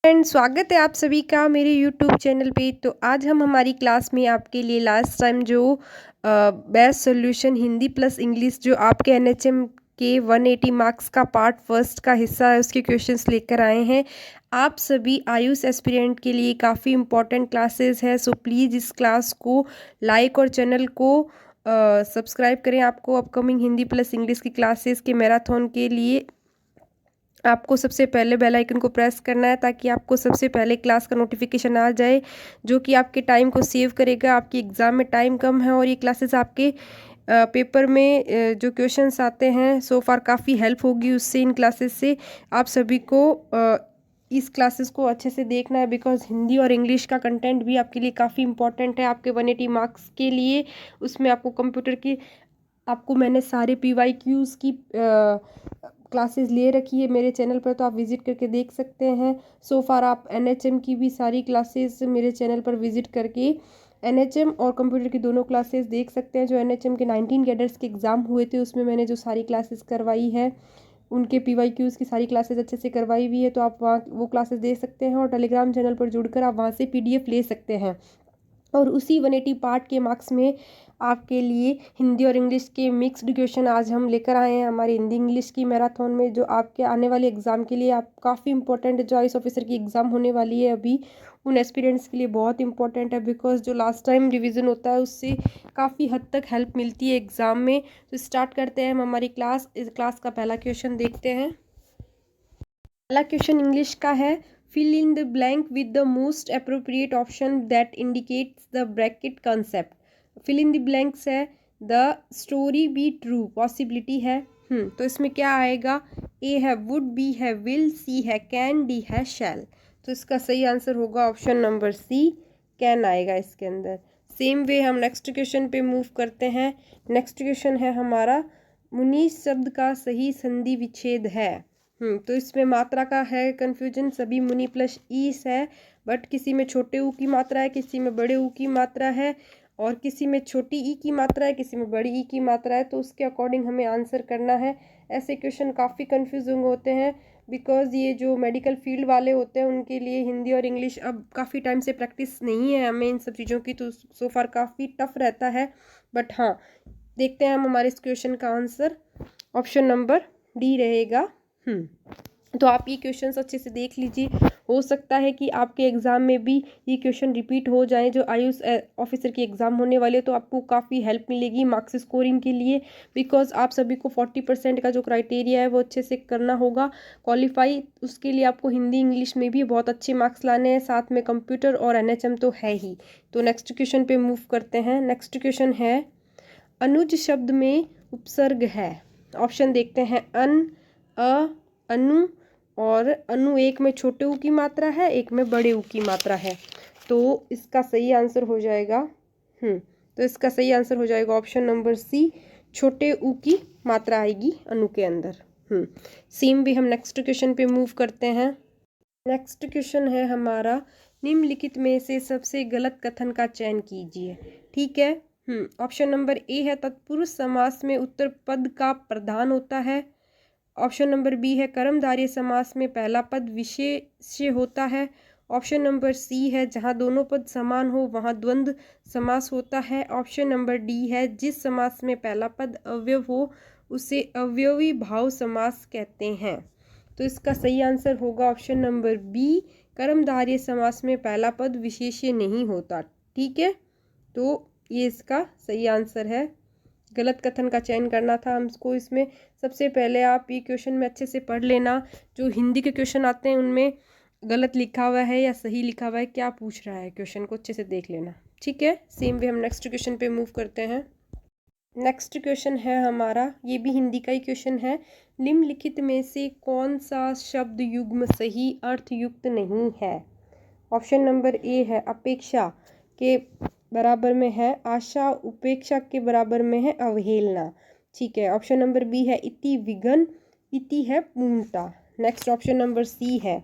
Friend, स्वागत है आप सभी का मेरे यूट्यूब चैनल पे। तो आज हम हमारी क्लास में आपके लिए लास्ट टाइम जो best solution Hindi plus English जो आपके एनएचएम के 180 मार्क्स का पार्ट फर्स्ट का हिस्सा है उसके क्वेश्चंस लेकर आए हैं। आप सभी आयुष एस्पिरेंट के लिए काफ़ी इम्पॉर्टेंट क्लासेस है, सो प्लीज़ इस क्लास को लाइक और चैनल को सब्सक्राइब करें। आपको अपकमिंग हिंदी प्लस इंग्लिश की क्लासेस के मैराथन के लिए आपको सबसे पहले बेल आइकन को प्रेस करना है ताकि आपको सबसे पहले क्लास का नोटिफिकेशन आ जाए, जो कि आपके टाइम को सेव करेगा। आपके एग्ज़ाम में टाइम कम है और ये क्लासेस आपके पेपर में जो क्वेश्चंस आते हैं सो फार काफ़ी हेल्प होगी उससे। इन क्लासेस से आप सभी को इस क्लासेस को अच्छे से देखना है, बिकॉज हिंदी और इंग्लिश का कंटेंट भी आपके लिए काफ़ी इंपॉर्टेंट है आपके 180 मार्क्स के लिए। उसमें आपको कंप्यूटर की मैंने सारे PYQs की क्लासेस ले रखी है मेरे चैनल पर, तो आप विज़िट करके देख सकते हैं। सो फार आप NHM की भी सारी क्लासेस मेरे चैनल पर विज़िट करके NHM और कंप्यूटर की दोनों क्लासेस देख सकते हैं। जो NHM के 19 कैडर्स के एग्ज़ाम हुए थे उसमें मैंने जो सारी क्लासेस करवाई है उनके PYQs की सारी क्लासेस अच्छे से करवाई हुई है, तो आप वहाँ वो क्लासेस देख सकते हैं। और टेलीग्राम चैनल पर जुड़कर आप वहाँ से PDF ले सकते हैं। और उसी 180 पार्ट के मार्क्स में आपके लिए हिंदी और इंग्लिश के मिक्स्ड क्वेश्चन आज हम लेकर आए हैं हमारे हिंदी इंग्लिश की मैराथन में, जो आपके आने वाले एग्ज़ाम के लिए आप काफ़ी इंपॉर्टेंट है। जो आईएएस ऑफिसर की एग्ज़ाम होने वाली है अभी, उन एस्पिरेंट्स के लिए बहुत इंपॉर्टेंट है, बिकॉज जो लास्ट टाइम रिवीजन होता है उससे काफ़ी हद तक हेल्प मिलती है एग्ज़ाम में। तो स्टार्ट करते हैं हम हमारी क्लास। इस क्लास का पहला क्वेश्चन देखते हैं। पहला क्वेश्चन इंग्लिश का है। Fill in the blank with the most appropriate option that indicates the bracket concept. Fill in the blanks है the story be true, possibility है। तो इसमें क्या आएगा? ए है वुड, बी है विल, सी है कैन, डी है शैल। तो इसका सही आंसर होगा ऑप्शन नंबर सी, कैन आएगा इसके अंदर। सेम वे हम नेक्स्ट क्वेश्चन पे मूव करते हैं। नेक्स्ट क्वेश्चन है हमारा, मुनीस शब्द का सही संधि विच्छेद है। तो इसमें मात्रा का है कन्फ्यूजन। सभी मुनि प्लस ईस है, बट किसी में छोटे ऊ की मात्रा है, किसी में बड़े ऊ की मात्रा है, और किसी में छोटी ई की मात्रा है, किसी में बड़ी ई की मात्रा है। तो उसके अकॉर्डिंग हमें आंसर करना है। ऐसे क्वेश्चन काफ़ी कन्फ्यूजिंग होते हैं, बिकॉज ये जो मेडिकल फील्ड वाले होते हैं उनके लिए हिंदी और इंग्लिश अब काफ़ी टाइम से प्रैक्टिस नहीं है हमें इन सब चीज़ों की, तो सो फार काफ़ी टफ रहता है। बट हाँ, देखते हैं हम हमारे इस क्वेश्चन का आंसर। ऑप्शन नंबर डी रहेगा। तो आप ये क्वेश्चंस अच्छे से देख लीजिए। हो सकता है कि आपके एग्ज़ाम में भी ये क्वेश्चन रिपीट हो जाएं जो आयुष ऑफिसर की एग्ज़ाम होने वाले, तो आपको काफ़ी हेल्प मिलेगी मार्क्स स्कोरिंग के लिए, बिकॉज आप सभी को 40% का जो क्राइटेरिया है वो अच्छे से करना होगा क्वालिफाई। उसके लिए आपको हिंदी इंग्लिश में भी बहुत अच्छे मार्क्स लाने हैं, साथ में कंप्यूटर और NHM तो है ही। तो नेक्स्ट क्वेश्चन पे मूव करते हैं। नेक्स्ट क्वेश्चन है, अनुज शब्द में उपसर्ग है। ऑप्शन देखते हैं, अनु, और अनु एक में छोटे ऊ की मात्रा है, एक में बड़े ऊ की मात्रा है। तो इसका सही आंसर हो जाएगा ऑप्शन नंबर सी, छोटे ऊ की मात्रा आएगी अनु के अंदर। सेम भी हम नेक्स्ट क्वेश्चन पे मूव करते हैं। नेक्स्ट क्वेश्चन है हमारा, निम्नलिखित में से सबसे गलत कथन का चयन कीजिए। ठीक है। ऑप्शन नंबर ए है, तत्पुरुष समास में उत्तर पद का प्रधान होता है। ऑप्शन नंबर बी है, कर्मधारय समास में पहला पद विशेष्य होता है। ऑप्शन नंबर सी है, जहां दोनों पद समान हो वहां द्वंद्व समास होता है। ऑप्शन नंबर डी है, जिस समास में पहला पद अव्यव हो उसे अव्यवी भाव समास कहते हैं। तो इसका सही आंसर होगा ऑप्शन नंबर बी, कर्मधारय समास में पहला पद विशेष्य नहीं होता। ठीक है, तो ये इसका सही आंसर है। गलत कथन का चयन करना था हमको इसमें। सबसे पहले आप ये क्वेश्चन में अच्छे से पढ़ लेना, जो हिंदी के क्वेश्चन आते हैं उनमें गलत लिखा हुआ है या सही लिखा हुआ है, क्या पूछ रहा है क्वेश्चन को अच्छे से देख लेना। ठीक है, सेम वे हम नेक्स्ट क्वेश्चन पे मूव करते हैं। नेक्स्ट क्वेश्चन है हमारा, ये भी हिंदी का ही क्वेश्चन है। निम्नलिखित में से कौन सा शब्द युग्म सही अर्थयुक्त नहीं है? ऑप्शन नंबर ए है, अपेक्षा के बराबर में है आशा, उपेक्षा के बराबर में है अवहेलना। ठीक है। ऑप्शन नंबर बी है, इति विघन, इति है पूर्णता। नेक्स्ट ऑप्शन नंबर सी है,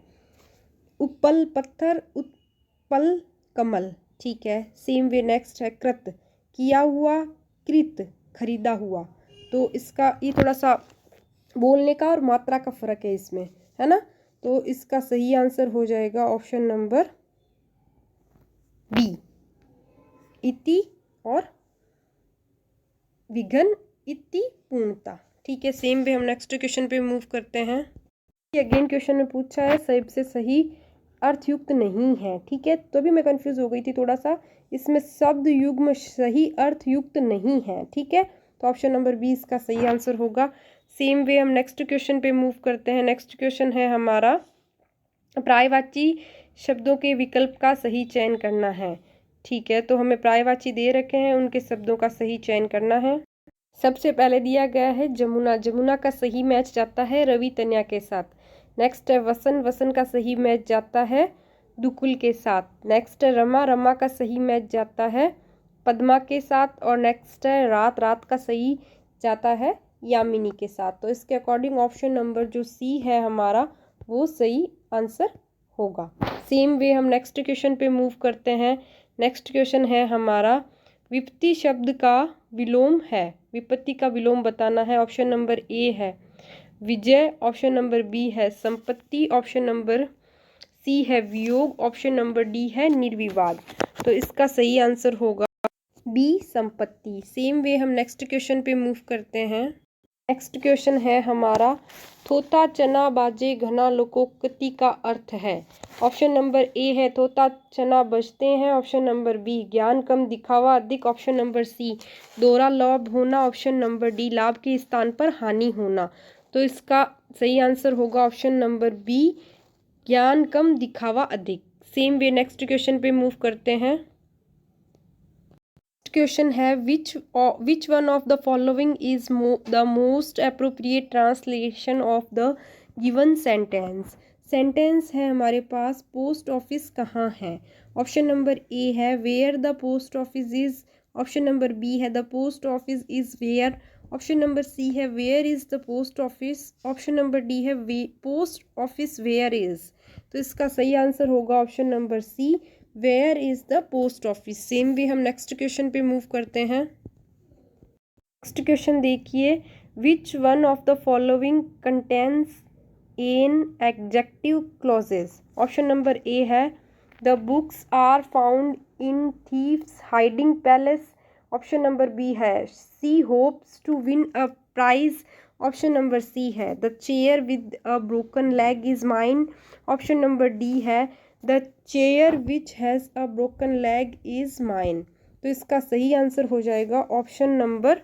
उपल पत्थर, उत्पल कमल। ठीक है। सेम वे नेक्स्ट है, कृत, किया हुआ, कृत, खरीदा हुआ। तो इसका ये थोड़ा सा बोलने का और मात्रा का फर्क है इसमें, है ना। तो इसका सही आंसर हो जाएगा ऑप्शन नंबर बी, इति और विघन इति पूर्णता। ठीक है, सेम वे हम नेक्स्ट क्वेश्चन पे मूव करते हैं। अगेन क्वेश्चन में पूछा है सबसे सही अर्थयुक्त नहीं है। ठीक है, तो भी मैं कंफ्यूज हो गई थी थोड़ा सा, इसमें शब्द युग्म सही अर्थयुक्त नहीं है। ठीक है, तो ऑप्शन नंबर बी इसका सही आंसर होगा। सेम वे हम नेक्स्ट क्वेश्चन पे मूव करते हैं। नेक्स्ट क्वेश्चन है हमारा, पर्यायवाची शब्दों के विकल्प का सही चयन करना है। ठीक है, तो हमें पर्यायवाची दे रखे हैं, उनके शब्दों का सही चयन करना है। सबसे पहले दिया गया है जमुना, जमुना का सही मैच जाता है रवि तन्या के साथ। नेक्स्ट है वसन, वसन का सही मैच जाता है दुकुल के साथ। नेक्स्ट है रमा, रमा का सही मैच जाता है पद्मा के साथ। और नेक्स्ट है रात, रात का सही जाता है यामिनी के साथ। तो इसके अकॉर्डिंग ऑप्शन नंबर जो सी है हमारा वो सही आंसर होगा। सेम वे हम नेक्स्ट क्वेश्चन पे मूव करते हैं। नेक्स्ट क्वेश्चन है हमारा, विपत्ति शब्द का विलोम है, विपत्ति का विलोम बताना है। ऑप्शन नंबर ए है विजय, ऑप्शन नंबर बी है संपत्ति, ऑप्शन नंबर सी है वियोग, ऑप्शन नंबर डी है निर्विवाद। तो इसका सही आंसर होगा बी, संपत्ति। सेम वे हम नेक्स्ट क्वेश्चन पे मूव करते हैं। नेक्स्ट क्वेश्चन है हमारा, थोथा चना बाजे घना लोकोक्ति का अर्थ है। ऑप्शन नंबर ए है थोथा चना बजते हैं, ऑप्शन नंबर बी ज्ञान कम दिखावा अधिक, ऑप्शन नंबर सी दोहरा लाभ होना, ऑप्शन नंबर डी लाभ के स्थान पर हानि होना। तो इसका सही आंसर होगा ऑप्शन नंबर बी, ज्ञान कम दिखावा अधिक। सेम वे नेक्स्ट क्वेश्चन पे मूव करते हैं। क्वेश्चन है, विच one of the following is the most appropriate translation of the given sentence. Sentence है हमारे पास, पोस्ट ऑफिस कहाँ है। ऑप्शन नंबर ए है where the post office is, option number B है the post office is where, option number C है where is the post office, option number D है post office where is. तो इसका सही answer होगा option number C, where is the post office. Same भी हम next question पे move करते हैं। नेक्स्ट क्वेश्चन देखिए, which one of the following contains an adjective clauses. Option number A है the books are found in thieves hiding palace, option number B है she hopes to win a prize, option number C है the chair with a broken leg is mine, option number D है the chair which has a broken leg is mine. तो इसका सही answer हो जाएगा option number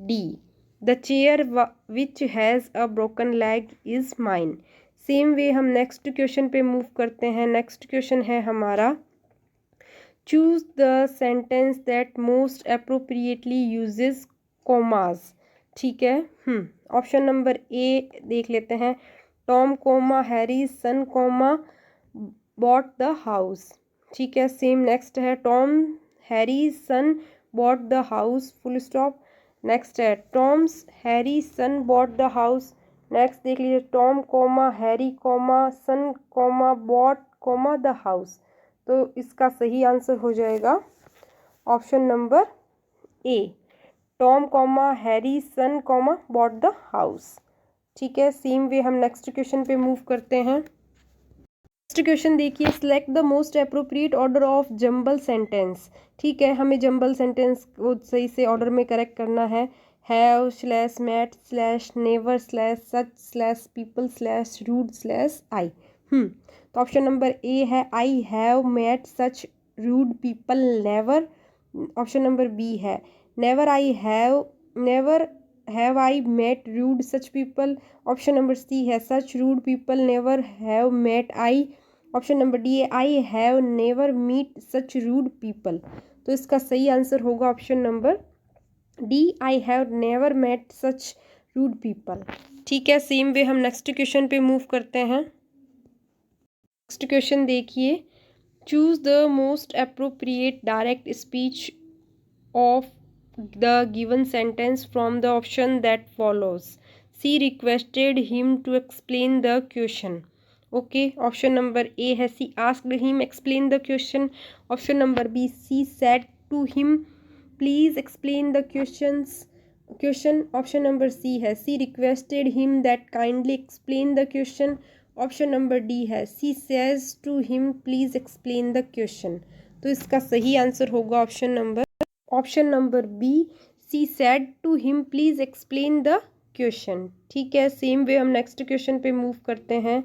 D, the chair which has a broken leg is mine. Same way हम next question पे move करते हैं। नेक्स्ट क्वेश्चन है हमारा, choose the sentence that most appropriately uses commas. ठीक है, ऑप्शन नंबर ए देख लेते हैं, Tom comma Harry son comma bought the house. ठीक है, सेम नेक्स्ट है Tom Harry son bought the house full stop. Next है Tom's Harry son bought the house. Next देख लीजिए, Tom comma Harry comma son comma bought comma the house. तो इसका सही answer हो जाएगा option number A, Tom comma Harry son comma bought the house. ठीक है, सेम वे हम नेक्स्ट क्वेश्चन पे मूव करते हैं। नेक्स्ट क्वेश्चन देखिए, select the most appropriate order of jumble sentence. ठीक है, हमें जंबल सेंटेंस को सही से ऑर्डर में करेक्ट करना है। Have slash met slash never slash such slash people slash rude slash I. तो ऑप्शन नंबर ए है I have met such rude people never, option number B है never have I met rude such people, option number C है such rude people never have met I, option number D है I have never meet such rude people. तो इसका सही answer होगा option number D, I have never met such rude people. ठीक है, same way हम next question पे move करते हैं। नेक्स्ट क्वेश्चन देखिए, choose the most appropriate direct speech of the given sentence from the option that follows. She requested him to explain the question. Okay, option number A है she asked him explain the question, option number B she said to him please explain the question, option number C है she requested him that kindly explain the question, option number D है she says to him please explain the question. तो इसका सही answer होगा option number B she said to him please explain the question. ठीक है, same way हम next question पे move करते हैं।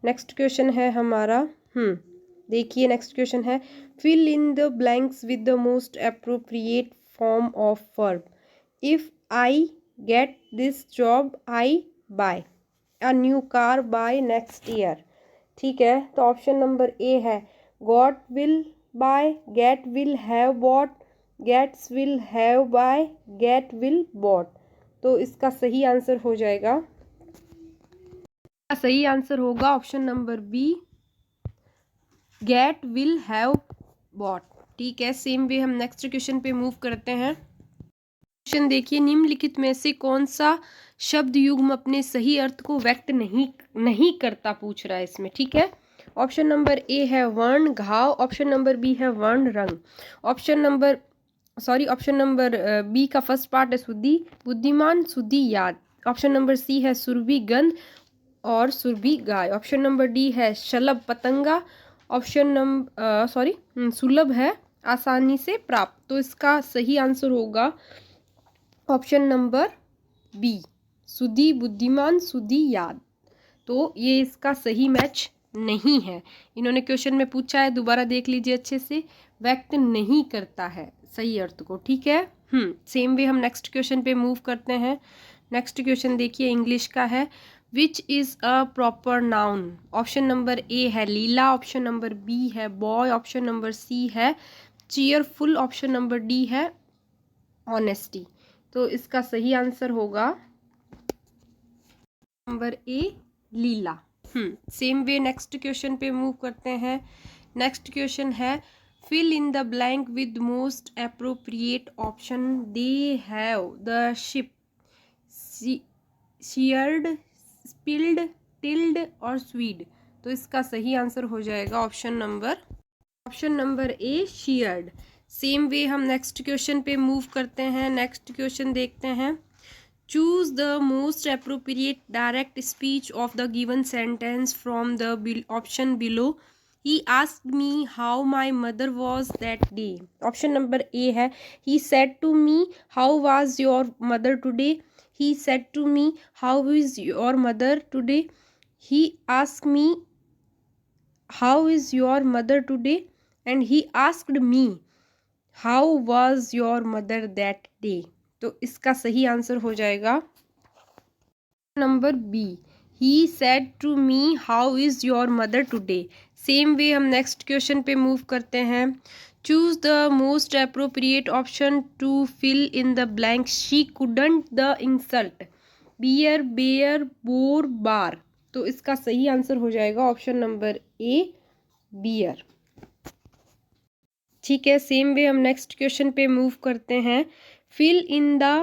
नेक्स्ट क्वेश्चन है हमारा देखिए नेक्स्ट क्वेश्चन है fill in the blanks with the most appropriate form of verb. If I get this job I buy a new car by next year. ठीक है, तो ऑप्शन नंबर ए है got will buy, get will have bought, gets will have buy, get will bought. तो इसका सही answer हो जाएगा, सही आंसर होगा option number B get will have bought. ठीक है, सेम वे हम नेक्स्ट क्वेश्चन पे मूव करते हैं। क्वेश्चन देखिए निम्नलिखित में से कौन सा शब्द युग्म अपने सही अर्थ को व्यक्त नहीं करता पूछ रहा है इसमें। ठीक है, ऑप्शन नंबर ए है वर्ण घाव, ऑप्शन नंबर बी है वर्ण रंग, ऑप्शन नंबर बी का फर्स्ट पार्ट है सुधि बुद्धिमान सुधि याद, ऑप्शन नंबर सी है सुरभि गंध और सुरभि गाय, ऑप्शन नंबर डी है शलभ पतंगा, ऑप्शन नंबर सुलभ है आसानी से प्राप्त। तो इसका सही आंसर होगा ऑप्शन नंबर बी सुधि बुद्धिमान सुधि याद। तो ये इसका सही मैच नहीं है। इन्होंने क्वेश्चन में पूछा है, दोबारा देख लीजिए अच्छे से, व्यक्त नहीं करता है सही अर्थ को। ठीक है, सेम वे हम नेक्स्ट क्वेश्चन पे मूव करते हैं। नेक्स्ट क्वेश्चन देखिए इंग्लिश का है which is a proper noun. Option number A है लीला, ऑप्शन नंबर बी है बॉय, ऑप्शन नंबर सी है चीयरफुल, ऑप्शन नंबर डी है ऑनेस्टी। तो इसका सही आंसर होगा number A Leela. Same way next question पे मूव करते हैं। नेक्स्ट क्वेश्चन है fill in the blank with most appropriate option. They have the ship shared spilled tilled और स्वीड। तो इसका सही आंसर हो जाएगा ऑप्शन नंबर ए शेयर्ड। सेम वे हम नेक्स्ट क्वेश्चन पे मूव करते हैं। नेक्स्ट क्वेश्चन देखते हैं choose the most appropriate direct speech of the given sentence from the option below. He asked me how my mother was that day. Option number A है he said to me how was your mother today, he said to me how is your mother today, he asked me how is your mother today, and he asked me how was your mother that day। तो इसका सही answer हो जाएगा number B he said to me how is your mother today। Same way हम next question पे move करते हैं। Choose the most appropriate option to fill in the blank. She couldn't the insult bear bear bore bar। तो इसका सही answer हो जाएगा option number ए beer. ठीक है, सेम वे हम नेक्स्ट क्वेश्चन पे मूव करते हैं। Fill in the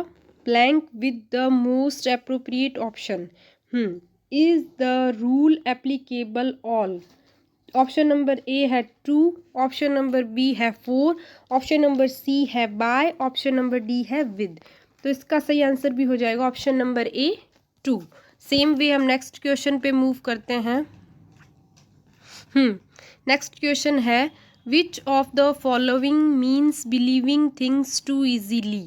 blank with the most appropriate option. Is the rule applicable all. Option number A है टू, ऑप्शन नंबर बी है फोर, ऑप्शन नंबर सी है by, option number D है with. तो इसका सही answer भी हो जाएगा option number A to. Same way हम नेक्स्ट क्वेश्चन पे मूव करते हैं। नेक्स्ट क्वेश्चन है which of the following means believing things too easily.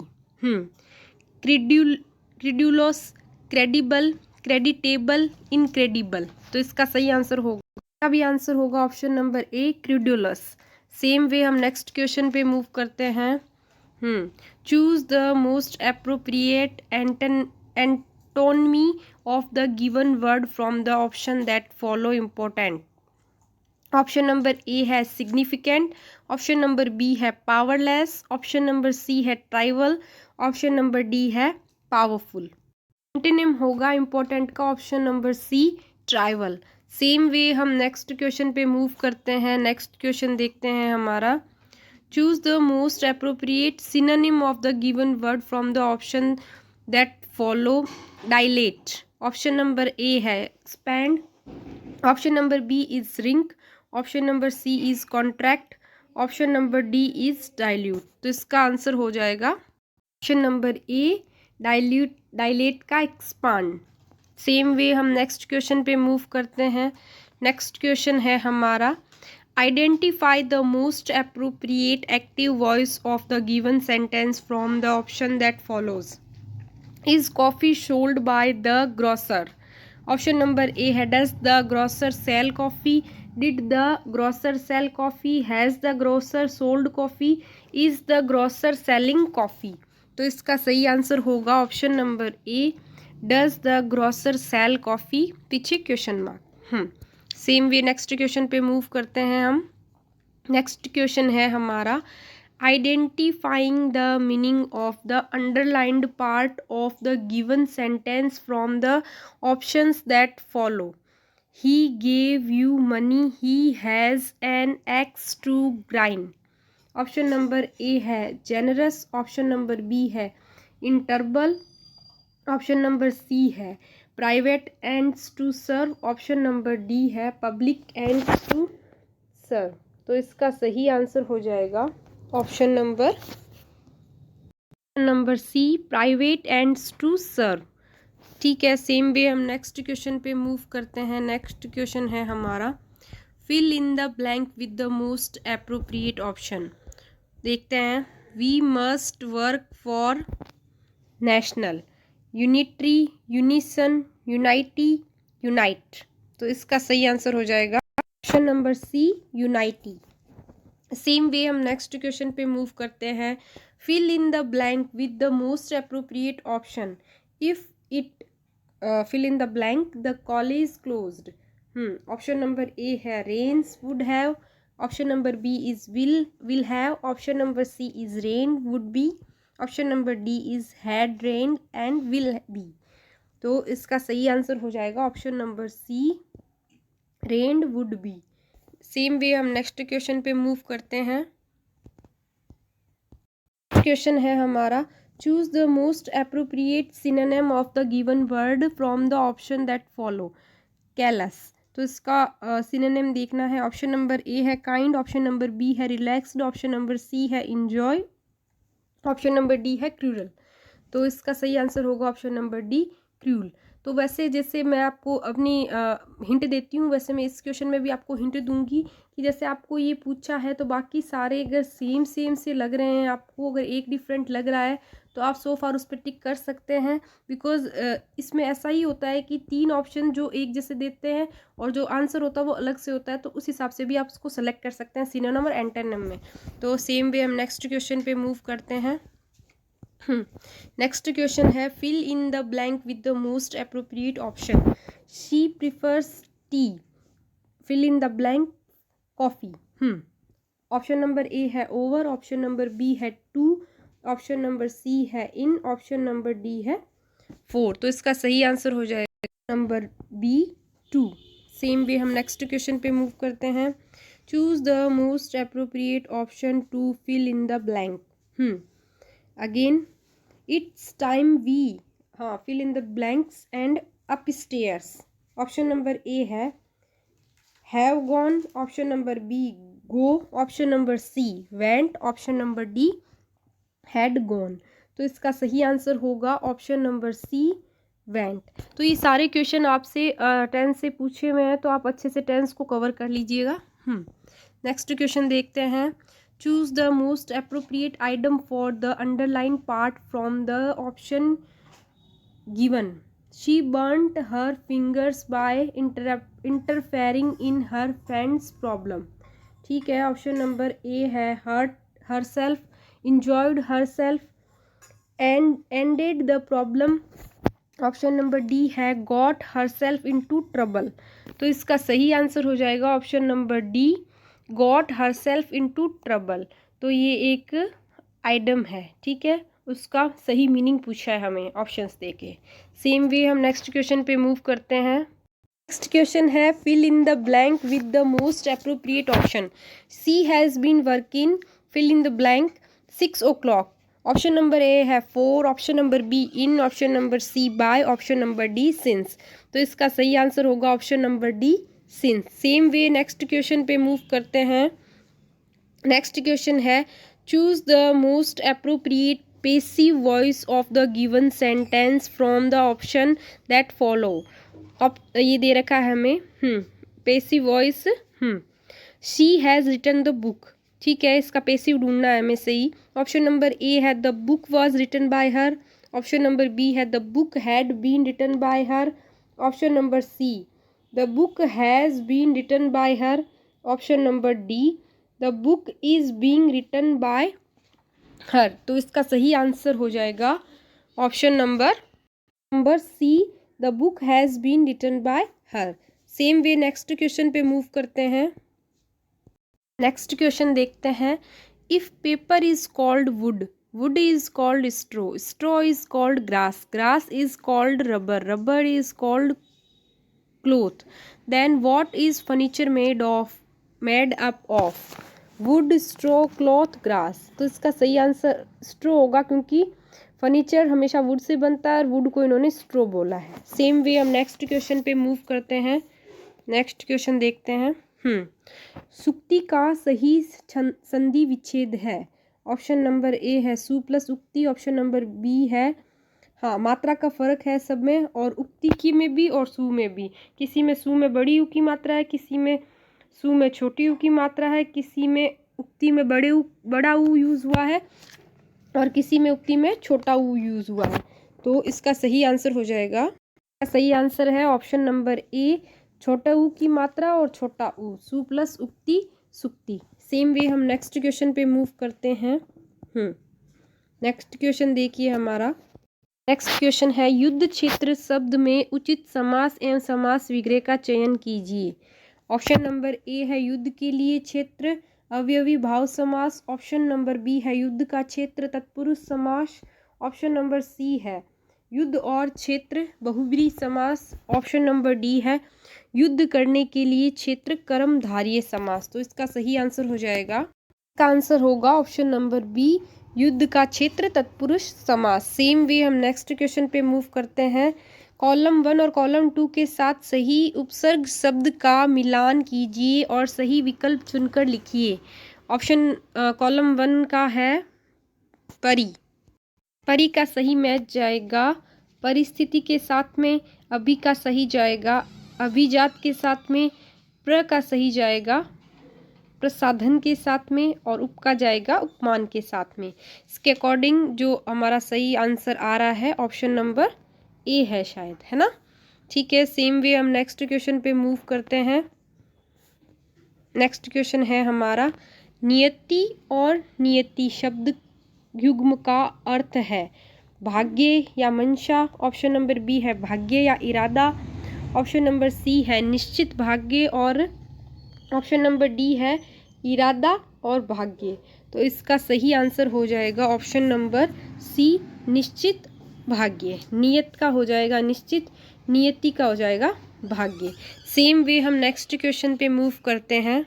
Credulous, credible, creditable, incredible. तो इसका सही आंसर होगा, इसका भी आंसर होगा option number A credulous. Same way हम नेक्स्ट क्वेश्चन पे मूव करते हैं। Choose the most appropriate antonym of the given word from the option that follow important. Option number A है सिग्निफिकेंट, ऑप्शन नंबर बी है powerless, option number C है trivial, option number D है powerful. Antonym होगा important का option number C trivial. Same way हम next question पे move करते हैं। नेक्स्ट क्वेश्चन देखते हैं हमारा choose the most appropriate synonym of the given word from the option that follow. Dilate, option number A है expand, option number B is shrink, option number C is contract, option number D is dilute. तो इसका answer हो जाएगा option number A dilute, dilate का expand. Same way हम next question पे move करते हैं। नेक्स्ट क्वेश्चन है हमारा, identify the most appropriate active voice of the given sentence from the option that follows. Is coffee sold by the grocer? Option number A है, does the grocer sell coffee? Did the grocer sell coffee? Has the grocer sold coffee? Is the grocer selling coffee? तो इसका सही answer होगा option number A, does the grocer sell coffee, पीछे question mark. Same way next question पे move करते हैं हम। Next question है हमारा, identifying the meaning of the underlined part of the given sentence from the options that follow. He gave you money, he has an axe to grind. Option number A है generous, option number B है interval, option number C है private ends to serve, option number D है public ends to serve. तो इसका सही answer हो जाएगा option number C, private ends to serve. ठीक है, सेम वे हम नेक्स्ट क्वेश्चन पे मूव करते हैं। नेक्स्ट क्वेश्चन है हमारा, fill in the blank with the most appropriate option. देखते हैं, we must work for national, unitary, unison, unity, unite. तो इसका सही आंसर हो जाएगा option number C, unity. Same way हम नेक्स्ट क्वेश्चन पे मूव करते हैं, fill in the blank with the most appropriate option. If it fill in the blank, the college closed. Option number A है rains would have, option number B is will have, option number C is rain would be, option number D is had rain and will be. तो इसका सही answer हो जाएगा option number C, rain would be. Same way हम next question पे move करते हैं। Question है हमारा, choose the most appropriate synonym of the given word from the option that follow. Callus, तो इसका सिनोनिम देखना है। ऑप्शन नंबर ए है काइंड, ऑप्शन नंबर बी है रिलैक्स्ड, ऑप्शन नंबर सी है इंजॉय, ऑप्शन नंबर डी है crural. तो इसका सही आंसर होगा ऑप्शन नंबर डी, क्रूल। तो वैसे जैसे मैं आपको अपनी हिंट देती हूँ, वैसे मैं इस क्वेश्चन में भी आपको हिंट दूंगी कि जैसे आपको ये पूछा है तो बाकी सारे अगर सेम से लग रहे हैं, आपको अगर एक डिफरेंट लग रहा है तो आप सो फार उस पर टिक कर सकते हैं। बिकॉज इसमें ऐसा ही होता है कि 3 ऑप्शन जो एक जैसे देते हैं और जो आंसर होता है वो अलग से होता है, तो उस हिसाब से भी आप उसको सेलेक्ट कर सकते हैं सिनोनिम और एंटोनिम में। तो सेम वे हम नेक्स्ट क्वेश्चन पे मूव करते हैं। नेक्स्ट क्वेश्चन है, fill in the blank with the most appropriate option. She prefers tea, fill in the blank coffee. Option number A है ओवर, ऑप्शन नंबर बी है 2, option number C है इन, option number D है 4। तो इसका सही answer हो जाएगा number B, 2। Same way हम नेक्स्ट क्वेश्चन पे मूव करते हैं, choose the most appropriate option to fill in the blank. Again it's time we, हाँ, fill in the blanks and upstairs. Option number A है have gone, option number B go, option number C went, option number D had gone. तो इसका सही answer होगा option number C, went. तो ये सारे question आपसे tense से पूछे हुए हैं, तो आप अच्छे से टेंस को कवर कर लीजिएगा। नेक्स्ट क्वेश्चन देखते हैं, choose the most appropriate item for the underline part from the option given. She burnt her fingers by interfering in her friends problem. ठीक है, ऑप्शन नंबर ए है hurt herself, enjoyed herself, and ended the problem, option number D है got herself into trouble. तो इसका सही answer हो जाएगा option number D, got herself into trouble. तो ये एक आइटम है, ठीक है, उसका सही मीनिंग पूछा है हमें ऑप्शंस देके। सेम वे हम नेक्स्ट क्वेश्चन पे मूव करते हैं। नेक्स्ट क्वेश्चन है, fill in the blank with the most appropriate option. She has been working, fill in the blank 6 o'clock। Option number A है 4, option number B in, option number C by, option number D since. तो इसका सही answer होगा option number D, since. Same way next question पे move करते हैं। Next question है, choose the most appropriate passive voice of the given sentence from the option that follow. अब ये दे रखा है हमें passive voice she has written the book. ठीक है, इसका पेसिव ढूंढना है हमें सही. ऑप्शन नंबर ए है the book was written by her. Option number B है the book had been written by her. Option number C the book has been written by her. Option number D the book is being written by her. तो इसका सही answer हो जाएगा option number C the book has been written by her. Same way next question पे move करते हैं. Next question देखते हैं. If paper is called wood, wood is called straw, straw is called grass, grass is called rubber, rubber is called cloth, then what is furniture made up of? Wood, straw, cloth, grass. तो इसका सही answer स्ट्रो होगा क्योंकि furniture हमेशा would say बनता है और would को इन्होंने स्ट्रो बोला है. सेम वे हम नेक्स्ट क्वेश्चन पे मूव करते हैं. नेक्स्ट क्वेश्चन देखते हैं. सुक्ति का सही संधि विच्छेद है. ऑप्शन नंबर ए है सु प्लस उक्ति. ऑप्शन नंबर बी है मात्रा का फर्क है सब में, और उक्ति की में भी और सु में भी. किसी में सु में बड़ी ऊ की मात्रा है, किसी में सु में छोटी ऊ की मात्रा है, किसी में उक्ति में बड़ा ऊ यूज़ हुआ है और किसी में उक्ति में छोटा ऊ यूज़ हुआ है. तो इसका सही आंसर हो जाएगा, सही आंसर है ऑप्शन नंबर ए छोटा ऊ की मात्रा और छोटा ऊ, सु प्लस उक्ति सुक्ति. सेम वे हम नेक्स्ट क्वेश्चन पे मूव करते हैं. नेक्स्ट क्वेश्चन देखिए हमारा. नेक्स्ट क्वेश्चन है युद्ध क्षेत्र शब्द में उचित समास एवं समास विग्रह का चयन कीजिए. ऑप्शन नंबर ए है युद्ध के लिए क्षेत्र अवयवी भाव समास. ऑप्शन नंबर बी है युद्ध का क्षेत्र तत्पुरुष समास. ऑप्शन नंबर सी है युद्ध और क्षेत्र बहुब्रीहि समास. ऑप्शन नंबर डी है युद्ध करने के लिए क्षेत्र कर्मधारय समास. तो इसका सही आंसर हो जाएगा, इसका आंसर होगा ऑप्शन नंबर बी युद्ध का क्षेत्र तत्पुरुष समास. सेम वे हम नेक्स्ट क्वेश्चन पे मूव करते हैं. कॉलम 1 और कॉलम 2 के साथ सही उपसर्ग शब्द का मिलान कीजिए और सही विकल्प चुनकर लिखिए. ऑप्शन कॉलम 1 का है परी. परी का सही मैच जाएगा परिस्थिति के साथ में. अभी का सही जाएगा अभिजात के साथ में. प्र का सही जाएगा प्रसाधन के साथ में और उप का जाएगा उपमान के साथ में. इसके अकॉर्डिंग जो हमारा सही आंसर आ रहा है ऑप्शन नंबर ए है शायद, है ना. ठीक है, सेम वे हम नेक्स्ट क्वेश्चन पे मूव करते हैं. नेक्स्ट क्वेश्चन है हमारा नियति और नियति शब्द युग्म का अर्थ है भाग्य या मंशा. ऑप्शन नंबर बी है भाग्य या इरादा. ऑप्शन नंबर सी है निश्चित भाग्य और ऑप्शन नंबर डी है इरादा और भाग्य. तो इसका सही आंसर हो जाएगा ऑप्शन नंबर सी निश्चित भाग्य. नियत का हो जाएगा निश्चित, नियति का हो जाएगा भाग्य. सेम वे हम नेक्स्ट क्वेश्चन पे मूव करते हैं.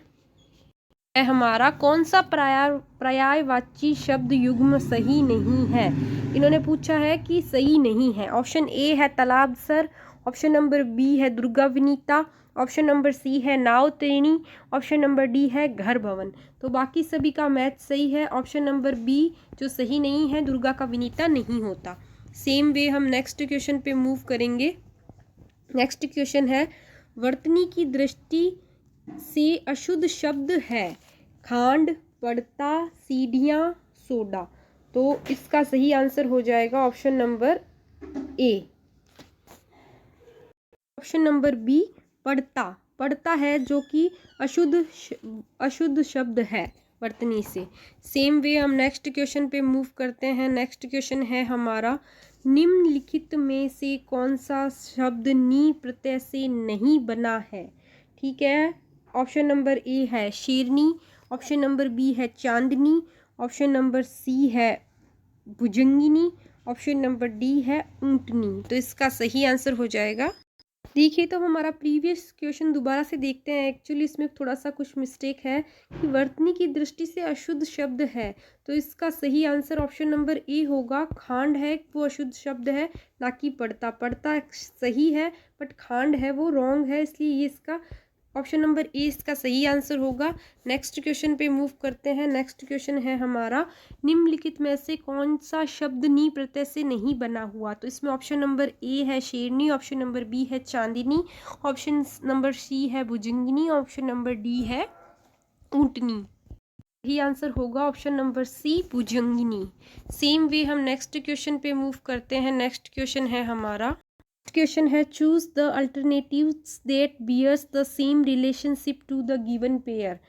हमारा कौन सा पर्यायवाची शब्द युग्म सही नहीं है. इन्होंने पूछा है कि सही नहीं है. ऑप्शन ए है तालाब सर. ऑप्शन नंबर बी है Durga Vinita. Option number C है नाव तेणी. ऑप्शन नंबर डी है घर भवन. तो बाकी सभी का मैच सही है. ऑप्शन नंबर बी जो सही नहीं है दुर्गा का विनीता नहीं होता. सेम वे हम नेक्स्ट क्वेश्चन पे मूव करेंगे. नेक्स्ट क्वेश्चन है वर्तनी की दृष्टि से अशुद्ध शब्द है खांड, पड़ता, सीढ़ियाँ, सोडा. तो इसका सही आंसर हो जाएगा option number A, option number B पड़ता. पड़ता है जो कि अशुद्ध शब्द है वर्तनी से. सेम वे हम नेक्स्ट क्वेश्चन पे मूव करते हैं. नेक्स्ट क्वेश्चन है हमारा निम्नलिखित में से कौन सा शब्द नी प्रत्यय से नहीं बना है. ठीक है, ऑप्शन नंबर ए है शेरनी. ऑप्शन नंबर बी है चांदनी. ऑप्शन नंबर सी है भुजंगिनी. ऑप्शन नंबर डी है ऊंटनी. तो इसका सही आंसर हो जाएगा. देखिए तो हमारा प्रीवियस क्वेश्चन दोबारा से देखते हैं. एक्चुअली इसमें थोड़ा सा कुछ मिस्टेक है कि वर्तनी की दृष्टि से अशुद्ध शब्द है. तो इसका सही आंसर ऑप्शन नंबर ए होगा. खांड है वो अशुद्ध शब्द है, ना कि पड़ता. पड़ता सही है बट खांड है वो रॉन्ग है, इसलिए ये इसका ऑप्शन नंबर ए इसका सही आंसर होगा। नेक्स्ट क्वेश्चन पे मूव करते हैं। नेक्स्ट क्वेश्चन है हमारा, निम्नलिखित में से कौन सा शब्द नी प्रत्यय से नहीं बना हुआ? तो इसमें ऑप्शन नंबर ए है शेरनी, ऑप्शन नंबर बी है चांदनी, ऑप्शन नंबर सी है भुजंगिनी, ऑप्शन नंबर डी है ऊंटनी। सही आंसर होगा ऑप्शन नंबर सी भुजंगिनी। सेम वे हम नेक्स्ट क्वेश्चन पे मूव करते हैं। नेक्स्ट क्वेश्चन है हमारा, क्वेश्चन है choose the alternatives that bears the same relationship to the given pair.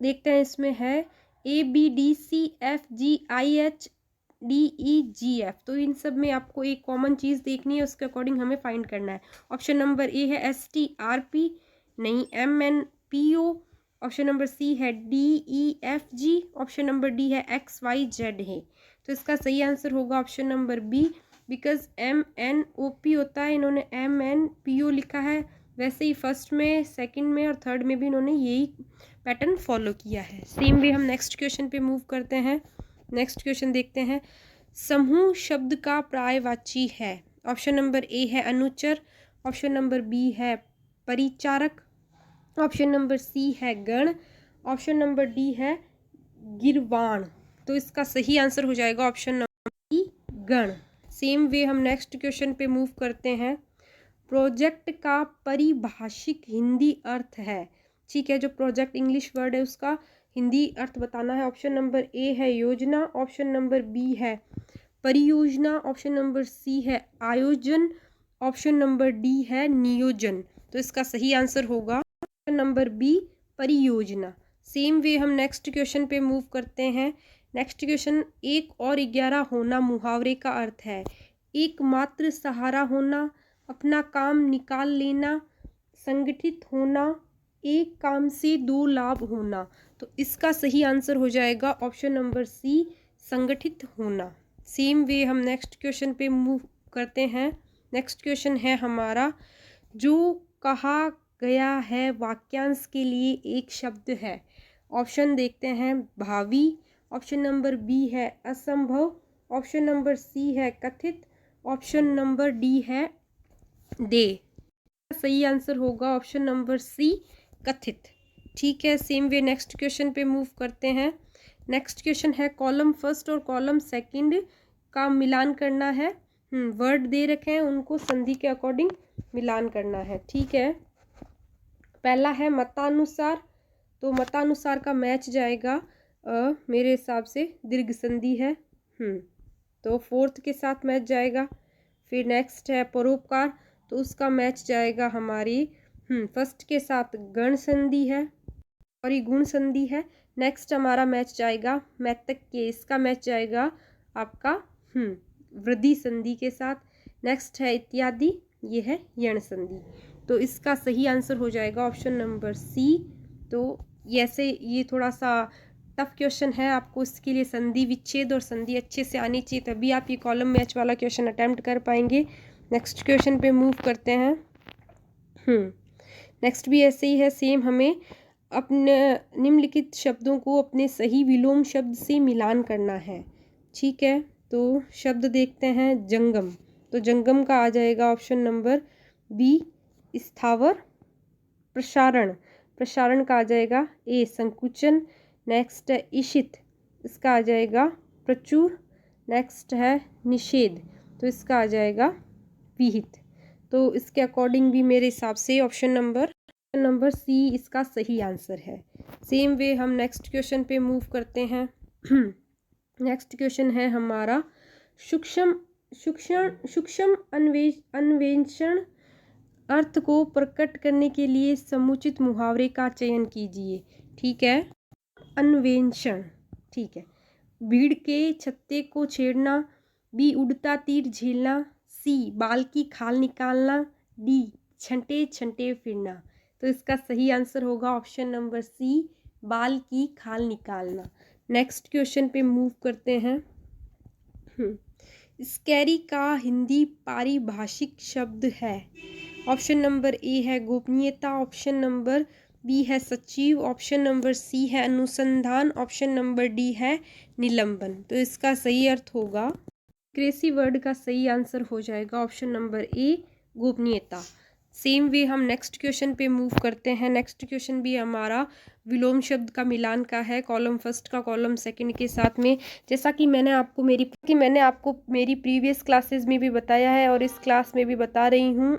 देखते हैं इसमें है A B D C F G I H D E G F. तो इन सब में आपको एक कॉमन चीज़ देखनी है, उसके अकॉर्डिंग हमें फाइंड करना है। ऑप्शन नंबर ए है एस टी आर पी, नहीं M N P O, option number C है D E F G, option number D है एक्स वाई जेड है। तो इसका सही आंसर होगा option number B, because M N O P होता है, इन्होंने एम एन पी ओ लिखा है। वैसे ही फर्स्ट में, सेकंड में और थर्ड में भी इन्होंने यही पैटर्न फॉलो किया है। सेम वे हम नेक्स्ट क्वेश्चन पे मूव करते हैं। नेक्स्ट क्वेश्चन देखते हैं, समूह शब्द का पर्यायवाची है। ऑप्शन नंबर ए है अनुचर, ऑप्शन नंबर बी है परिचारक, ऑप्शन नंबर सी है गण, ऑप्शन नंबर डी है गिरवाण। तो इसका सही आंसर हो जाएगा ऑप्शन नंबर डी गण। सेम वे हम नेक्स्ट क्वेश्चन पे मूव करते हैं। प्रोजेक्ट का परिभाषिक हिंदी अर्थ है। ठीक है, जो प्रोजेक्ट इंग्लिश वर्ड है उसका हिंदी अर्थ बताना है। ऑप्शन नंबर ए है योजना, ऑप्शन नंबर बी है परियोजना, ऑप्शन नंबर सी है आयोजन, ऑप्शन नंबर डी है नियोजन। तो इसका सही आंसर होगा ऑप्शन नंबर बी परियोजना। सेम वे हम नेक्स्ट क्वेश्चन पे मूव करते हैं। नेक्स्ट क्वेश्चन, 1 और 11 होना मुहावरे का अर्थ है। एकमात्र सहारा होना, अपना काम निकाल लेना, संगठित होना, एक काम से 2 लाभ होना। तो इसका सही आंसर हो जाएगा ऑप्शन नंबर सी संगठित होना। सेम वे हम नेक्स्ट क्वेश्चन पे मूव करते हैं। नेक्स्ट क्वेश्चन है हमारा, जो कहा गया है वाक्यांश के लिए एक शब्द है। ऑप्शन देखते हैं, भावी, ऑप्शन नंबर बी है असंभव, ऑप्शन नंबर सी है कथित, ऑप्शन नंबर डी है दे। सही आंसर होगा ऑप्शन नंबर सी कथित। ठीक है, सेम वे नेक्स्ट क्वेश्चन पे मूव करते हैं। नेक्स्ट क्वेश्चन है, कॉलम फर्स्ट और कॉलम सेकंड का मिलान करना है। वर्ड दे रखे हैं, उनको संधि के अकॉर्डिंग मिलान करना है। ठीक है, पहला है मतानुसार, तो मतानुसार का मैच जाएगा मेरे हिसाब से दीर्घ संधि है, तो फोर्थ के साथ मैच जाएगा। फिर नेक्स्ट है परोपकार, तो उसका मैच जाएगा हमारी फर्स्ट के साथ गण संधि है और ये गुण संधि है। नेक्स्ट हमारा मैच जाएगा मैतक के, इसका मैच जाएगा आपका वृद्धि संधि के साथ। नेक्स्ट है इत्यादि, ये है यण संधि। तो इसका सही आंसर हो जाएगा ऑप्शन नंबर सी। तो ऐसे ये थोड़ा सा टफ क्वेश्चन है, आपको इसके लिए संधि विच्छेद और संधि अच्छे से आनी चाहिए, तभी आप ये कॉलम मैच वाला क्वेश्चन अटेम्प्ट कर पाएंगे। नेक्स्ट क्वेश्चन पे मूव करते हैं। नेक्स्ट भी ऐसे ही है, सेम हमें अपने निम्नलिखित शब्दों को अपने सही विलोम शब्द से मिलान करना है। ठीक है, तो शब्द देखते हैं जंगम, तो जंगम का आ जाएगा ऑप्शन नंबर बी स्थावर। प्रसारण, प्रसारण का आ जाएगा ए संकुचन। नेक्स्ट है ईशित, इसका आ जाएगा प्रचुर। नेक्स्ट है निषेध, तो इसका आ जाएगा विहित। तो इसके अकॉर्डिंग भी मेरे हिसाब से ऑप्शन नंबर सी इसका सही आंसर है। सेम वे हम नेक्स्ट क्वेश्चन पे मूव करते हैं। नेक्स्ट क्वेश्चन है हमारा, सूक्ष्म अन्वेषण अर्थ को प्रकट करने के लिए समुचित मुहावरे का चयन कीजिए। ठीक है, अन्वेषण, ठीक है, भीड़ के छत्ते को छेड़ना, बी उड़ता तीर झेलना, सी बाल की खाल निकालना, डी छंटे छंटे फिरना। तो इसका सही आंसर होगा ऑप्शन नंबर सी बाल की खाल निकालना। नेक्स्ट क्वेश्चन पे मूव करते हैं। स्कैरी का हिंदी पारिभाषिक शब्द है। ऑप्शन नंबर ए है गोपनीयता, ऑप्शन नंबर बी है सचिव, ऑप्शन नंबर सी है अनुसंधान, ऑप्शन नंबर डी है निलंबन। तो इसका सही अर्थ होगा, क्रेसी वर्ड का सही आंसर हो जाएगा ऑप्शन नंबर ए गोपनीयता। सेम वे हम नेक्स्ट क्वेश्चन पे मूव करते हैं। नेक्स्ट क्वेश्चन भी हमारा विलोम शब्द का मिलान का है, कॉलम फर्स्ट का कॉलम सेकंड के साथ में। जैसा कि मैंने आपको मेरी प्रीवियस क्लासेस में भी बताया है और इस क्लास में भी बता रही हूँ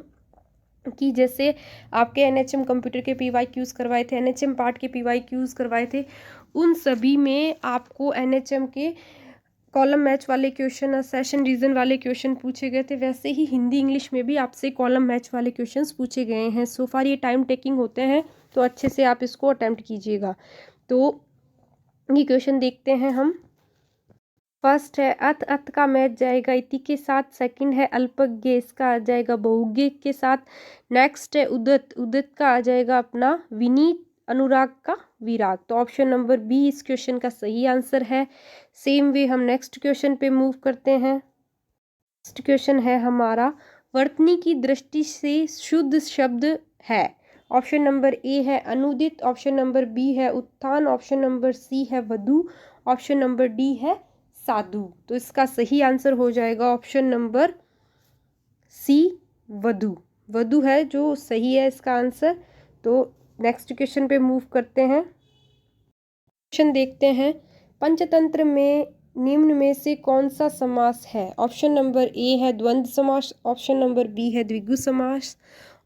कि जैसे आपके एनएचएम कंप्यूटर के पीवाईक्यूज करवाए थे, एनएचएम पार्ट के पीवाईक्यूज करवाए थे, उन सभी में आपको एनएचएम के कॉलम मैच वाले क्वेश्चन और सेशन रीजन वाले क्वेश्चन पूछे गए थे। वैसे ही हिंदी इंग्लिश में भी आपसे कॉलम मैच वाले क्वेश्चंस पूछे गए हैं। सो फार ये टाइम टेकिंग होते हैं, तो अच्छे से आप इसको अटेम्प्ट कीजिएगा। तो ये क्वेश्चन देखते हैं हम। फर्स्ट है अत, अत का मैच जाएगा इति के साथ। सेकंड है अल्पज्ञ, इसका आ जाएगा बहुज्ञ के साथ। नेक्स्ट है उदत, उदत का आ जाएगा अपना विनीत, अनुराग का विराग। तो ऑप्शन नंबर बी इस क्वेश्चन का सही आंसर है। सेम वे हम नेक्स्ट क्वेश्चन पे मूव करते हैं। नेक्स्ट क्वेश्चन है हमारा वर्तनी की दृष्टि से शुद्ध शब्द है। ऑप्शन नंबर ए है अनुदित, ऑप्शन नंबर बी है उत्थान, ऑप्शन नंबर सी है वधु, ऑप्शन नंबर डी है साधु। तो इसका सही आंसर हो जाएगा ऑप्शन नंबर सी वधु। वधु है जो सही है इसका आंसर। तो नेक्स्ट क्वेश्चन पे मूव करते हैं। क्वेश्चन देखते हैं पंचतंत्र में निम्न में से कौन सा समास है। ऑप्शन नंबर ए है द्वंद्व समास, ऑप्शन नंबर बी है द्विगु समास,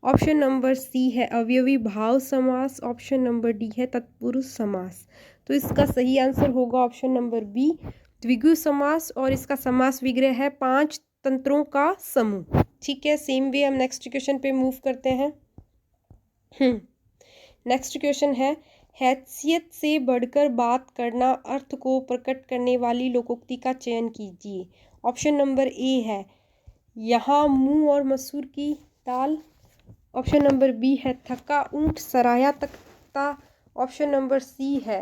ऑप्शन नंबर सी है अवयवी भाव समास, ऑप्शन नंबर डी है तत्पुरुष समास। तो इसका सही आंसर होगा ऑप्शन नंबर बी द्विगु समास, और इसका समास विग्रह है 5 तंत्रों का समूह। ठीक है, सेम वे हम नेक्स्ट क्वेश्चन पे मूव करते हैं। नेक्स्ट क्वेश्चन है हैसियत से बढ़कर बात करना, अर्थ को प्रकट करने वाली लोकोक्ति का चयन कीजिए। ऑप्शन नंबर ए है यहाँ मूंग और मसूर की दाल, ऑप्शन नंबर बी है थका ऊंट सराया तख्ता, ऑप्शन नंबर सी है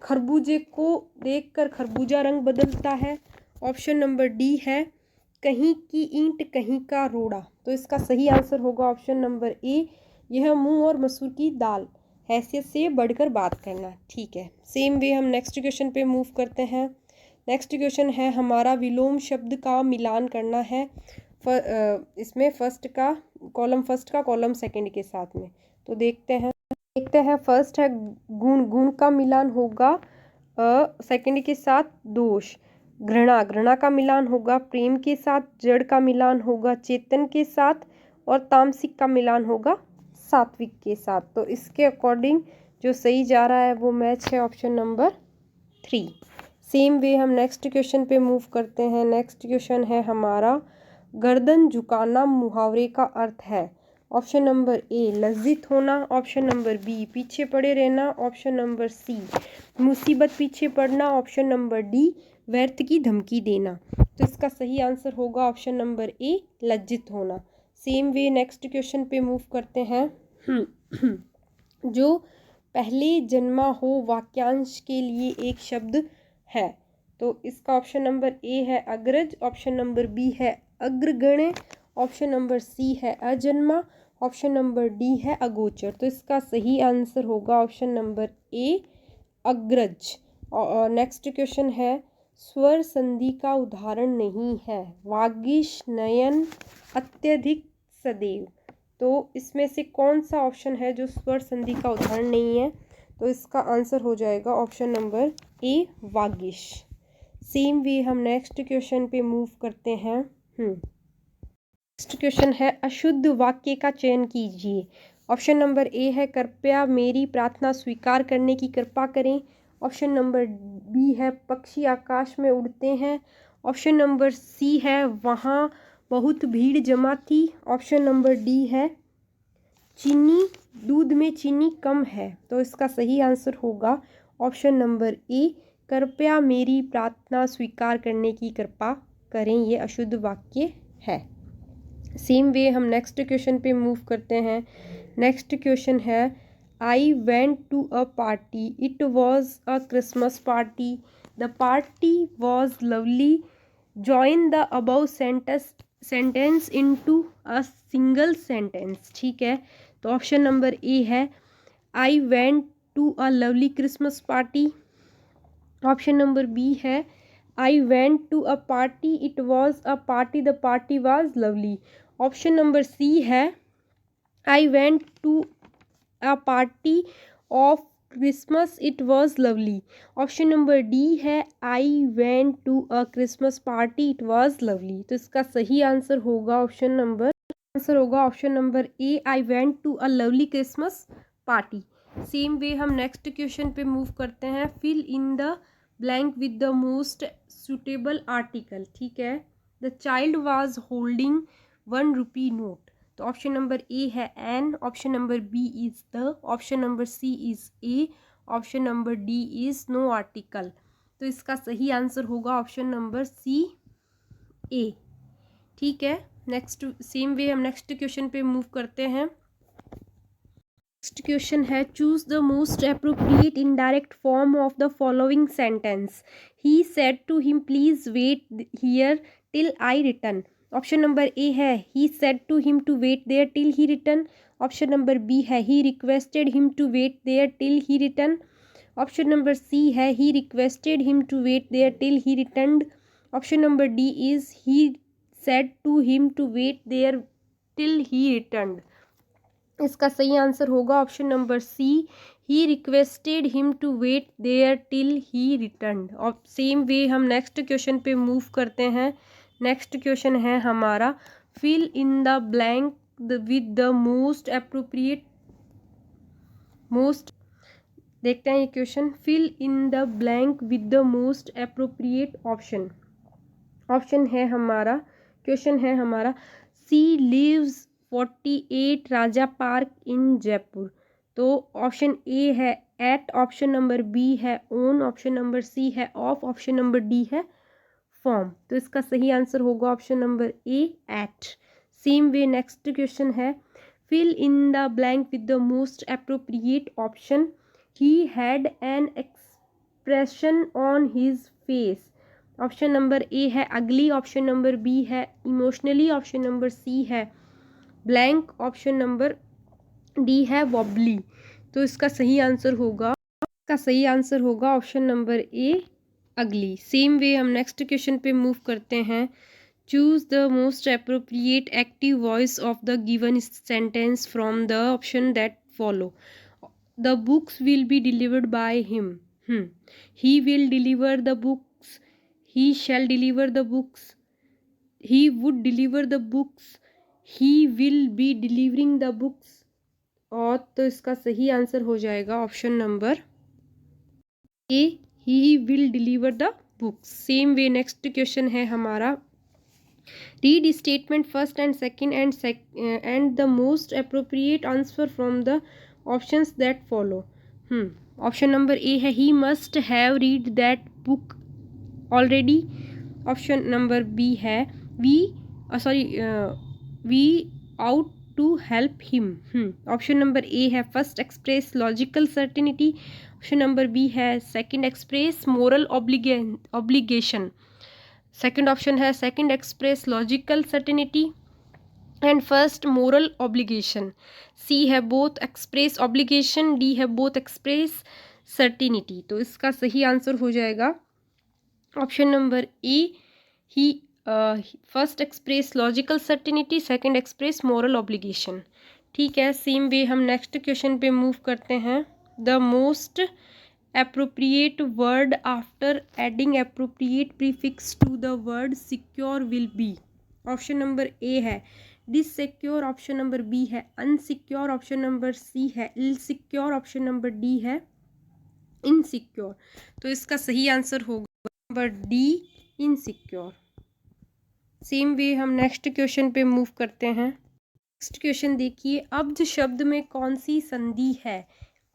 खरबूजे को देखकर खरबूजा रंग बदलता है, ऑप्शन नंबर डी है कहीं की ईंट कहीं का रोड़ा। तो इसका सही आंसर होगा ऑप्शन नंबर ए, यह मूंग और मसूर की दाल, हैसियत से बढ़कर बात करना। ठीक है, सेम वे हम नेक्स्ट क्वेश्चन पे मूव करते हैं। नेक्स्ट क्वेश्चन है हमारा विलोम शब्द का मिलान करना है। इसमें फर्स्ट का कॉलम सेकंड के साथ में। तो देखते हैं फर्स्ट है गुण, गुण का मिलान होगा सेकंड के साथ दोष। घृणा, घृणा का मिलान होगा प्रेम के साथ। जड़ का मिलान होगा चेतन के साथ, और तामसिक का मिलान होगा सात्विक के साथ। तो इसके अकॉर्डिंग जो सही जा रहा है वो मैच है ऑप्शन नंबर 3। सेम वे हम नेक्स्ट क्वेश्चन पे मूव करते हैं। नेक्स्ट क्वेश्चन है हमारा गर्दन झुकाना मुहावरे का अर्थ है। ऑप्शन नंबर ए लज्जित होना, ऑप्शन नंबर बी पीछे पड़े रहना, ऑप्शन नंबर सी मुसीबत पीछे पड़ना, ऑप्शन नंबर डी व्यर्थ की धमकी देना। तो इसका सही आंसर होगा ऑप्शन नंबर ए लज्जित होना। सेम वे नेक्स्ट क्वेश्चन पे मूव करते हैं। जो पहले जन्मा हो वाक्यांश के लिए एक शब्द है। तो इसका ऑप्शन नंबर ए है अग्रज, ऑप्शन नंबर बी है अग्रगण्य, ऑप्शन नंबर सी है अजन्मा, ऑप्शन नंबर डी है अगोचर। तो इसका सही आंसर होगा ऑप्शन नंबर ए अग्रज। और नेक्स्ट क्वेश्चन है स्वर संधि का उदाहरण नहीं है। वागीश, नयन, अत्यधिक, सदैव। तो इसमें से कौन सा ऑप्शन है जो स्वर संधि का उदाहरण नहीं है। तो इसका आंसर हो जाएगा ऑप्शन नंबर ए वागीश। सेम वे हम नेक्स्ट क्वेश्चन पे मूव करते हैं। नेक्स्ट क्वेश्चन है अशुद्ध वाक्य का चयन कीजिए। ऑप्शन नंबर ए है कृपया मेरी प्रार्थना स्वीकार करने की कृपा करें, ऑप्शन नंबर बी है पक्षी आकाश में उड़ते हैं, ऑप्शन नंबर सी है वहाँ बहुत भीड़ जमा थी, ऑप्शन नंबर डी है चीनी दूध में चीनी कम है। तो इसका सही आंसर होगा ऑप्शन नंबर ए कृपया मेरी प्रार्थना स्वीकार करने की कृपा करें, ये अशुद्ध वाक्य है। सेम वे हम नेक्स्ट क्वेश्चन पे मूव करते हैं। नेक्स्ट क्वेश्चन है I went to a party, it was a Christmas party, the party was lovely, join the above sentence into a single sentence. ठीक है, तो ऑप्शन नंबर ए है I went to a lovely Christmas party, option number B है I went to a party, it was a party, the party was lovely, option number C है I went to a party of Christmas, it was lovely. Option number D है I went to a Christmas party, it was lovely. तो इसका सही answer होगा option number A I went to a lovely Christmas party. Same way हम next question पे move करते हैं. Fill in the blank with the most suitable article. ठीक है. The child was holding ₹1 note. तो ऑप्शन नंबर ए है an, option number B is the, option number C is a, option number D is no article. तो इसका सही answer होगा option number सी ए. ठीक है. नेक्स्ट सेम वे हम next question पे मूव करते हैं. नेक्स्ट क्वेश्चन है choose the most appropriate indirect form of the following sentence. He said to him please wait here till I return. Option number A है he said to him to wait there till he return. Option number B है he requested him to wait there till he return. Option number C है he requested him to wait there till he returned. Option number D is he said to him to wait there till he returned. इसका सही answer होगा option number C he requested him to wait there till he returned. और same way हम next question पे move करते हैं. Next question है हमारा fill in the blank with the most appropriate most. देखते हैं ये question. Fill in the blank with the most appropriate option. Option है हमारा क्वेश्चन है हमारा she lives 48 Raja Park in Jaipur. तो ऑप्शन ए है एट, ऑप्शन नंबर बी है ओन, ऑप्शन नंबर सी है ऑफ, ऑप्शन नंबर डी है फॉर्म. तो इसका सही आंसर होगा option number A at. Same way next question है fill in the blank with the most appropriate option. He had an expression on his face. Option number A है ugly, option number B है emotionally, option number C है blank, option number D है wobbly. तो इसका सही answer होगा option number ए अगली. Same way हम नेक्स्ट क्वेश्चन पे मूव करते हैं. Choose the most appropriate active voice of the given sentence from the option that follow. The books will be delivered by him. He will deliver the books. He shall deliver the books. He would deliver the books. He will be delivering the books. और तो इसका सही answer हो जाएगा option number A he will deliver the books. Same way next question है हमारा read statement first and second and the most appropriate answer from the options that follow. Option number A है he must have read that book already. Option number B है we ought to help him. Option number A है first express logical certainty. Option number B है second express moral obligation. Second option है second express logical certainty and first moral obligation. C है both express obligation. D है both express certainty. तो इसका सही answer हो जाएगा option number A he first express logical certainty, second express moral obligation. ठीक है. सेम वे हम नेक्स्ट क्वेश्चन पे मूव करते हैं. The most appropriate word after adding appropriate prefix to the word secure will be. Option number A है डिससिक्योर, option number B है unsecure, option number C है इलसिक्योर, option number D है insecure. तो इसका सही आंसर होगा number D insecure. Same way हम next question पे मूव करते हैं. नेक्स्ट क्वेश्चन देखिए अब्ध शब्द में कौन सी संधि है.